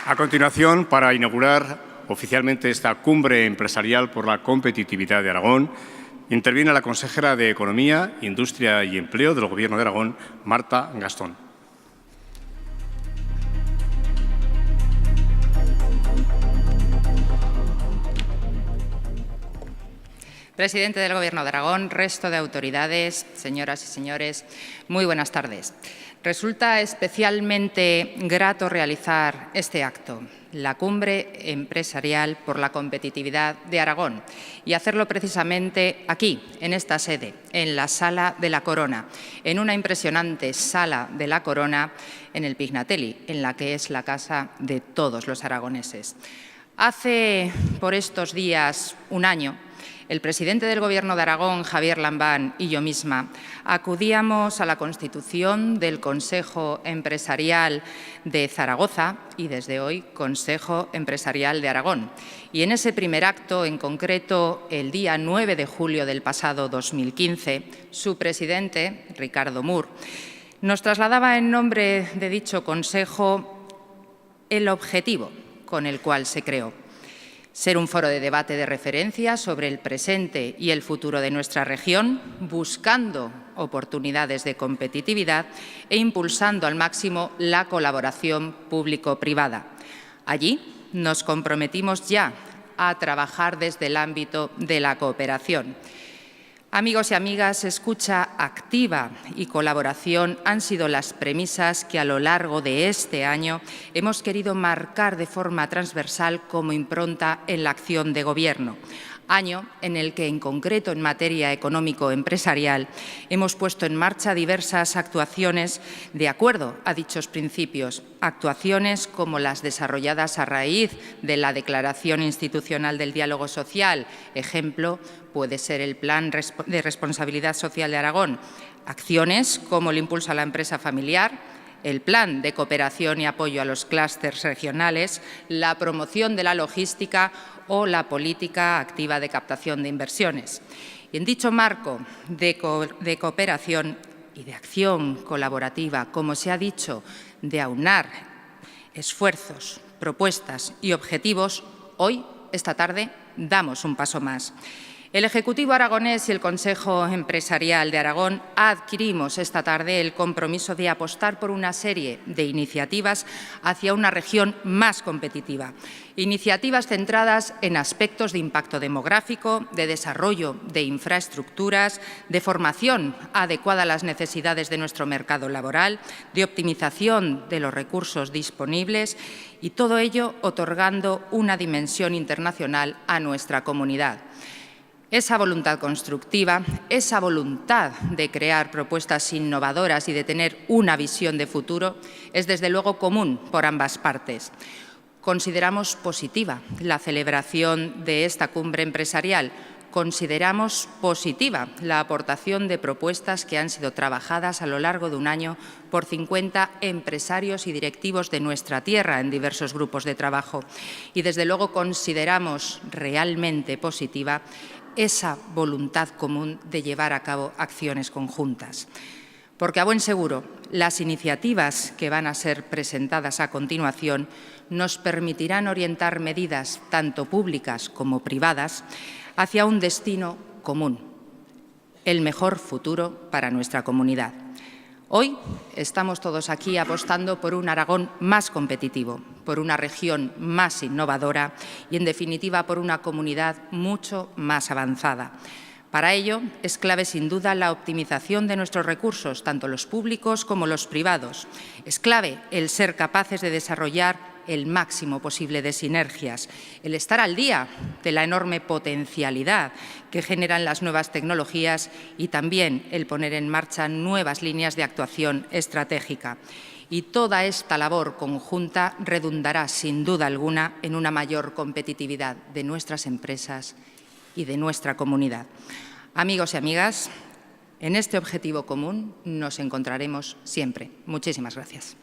A continuación, para inaugurar oficialmente esta cumbre empresarial por la competitividad de Aragón, interviene la consejera de Economía, Industria y Empleo del Gobierno de Aragón, Marta Gastón. Presidente del Gobierno de Aragón, resto de autoridades, señoras y señores, muy buenas tardes. Resulta especialmente grato realizar este acto, la Cumbre Empresarial por la Competitividad de Aragón, y hacerlo precisamente aquí, en esta sede, en la Sala de la Corona, en una impresionante Sala de la Corona en el Pignatelli, en la que es la casa de todos los aragoneses. Hace, por estos días, un año, el presidente del Gobierno de Aragón, Javier Lambán, y yo misma acudíamos a la constitución del Consejo Empresarial de Zaragoza y, desde hoy, Consejo Empresarial de Aragón. Y en ese primer acto, en concreto el día 9 de julio del pasado 2015, su presidente, Ricardo Mur, nos trasladaba en nombre de dicho Consejo el objetivo con el cual se creó: ser un foro de debate de referencia sobre el presente y el futuro de nuestra región, buscando oportunidades de competitividad e impulsando al máximo la colaboración público-privada. Allí nos comprometimos ya a trabajar desde el ámbito de la cooperación. Amigos y amigas, escucha activa y colaboración han sido las premisas que a lo largo de este año hemos querido marcar de forma transversal como impronta en la acción de Gobierno. Año en el que, en concreto en materia económico-empresarial, hemos puesto en marcha diversas actuaciones de acuerdo a dichos principios, actuaciones como las desarrolladas a raíz de la Declaración Institucional del Diálogo Social. Ejemplo puede ser el Plan de Responsabilidad Social de Aragón, acciones como el impulso a la empresa familiar, el Plan de Cooperación y Apoyo a los Clústeres Regionales, la promoción de la logística o la política activa de captación de inversiones. Y en dicho marco de cooperación y de acción colaborativa, como se ha dicho, de aunar esfuerzos, propuestas y objetivos, hoy, esta tarde, damos un paso más. El Ejecutivo aragonés y el Consejo Empresarial de Aragón adquirimos esta tarde el compromiso de apostar por una serie de iniciativas hacia una región más competitiva. Iniciativas centradas en aspectos de impacto demográfico, de desarrollo de infraestructuras, de formación adecuada a las necesidades de nuestro mercado laboral, de optimización de los recursos disponibles, y todo ello otorgando una dimensión internacional a nuestra comunidad. Esa voluntad constructiva, esa voluntad de crear propuestas innovadoras y de tener una visión de futuro es desde luego común por ambas partes. Consideramos positiva la celebración de esta cumbre empresarial. Consideramos positiva la aportación de propuestas que han sido trabajadas a lo largo de un año por 50 empresarios y directivos de nuestra tierra en diversos grupos de trabajo. Y desde luego consideramos realmente positiva esa voluntad común de llevar a cabo acciones conjuntas. Porque a buen seguro, las iniciativas que van a ser presentadas a continuación nos permitirán orientar medidas tanto públicas como privadas hacia un destino común, el mejor futuro para nuestra comunidad. Hoy estamos todos aquí apostando por un Aragón más competitivo, por una región más innovadora y, en definitiva, por una comunidad mucho más avanzada. Para ello, es clave, sin duda, la optimización de nuestros recursos, tanto los públicos como los privados. Es clave el ser capaces de desarrollar el máximo posible de sinergias, el estar al día de la enorme potencialidad que generan las nuevas tecnologías y también el poner en marcha nuevas líneas de actuación estratégica. Y toda esta labor conjunta redundará, sin duda alguna, en una mayor competitividad de nuestras empresas y de nuestra comunidad. Amigos y amigas, en este objetivo común nos encontraremos siempre. Muchísimas gracias.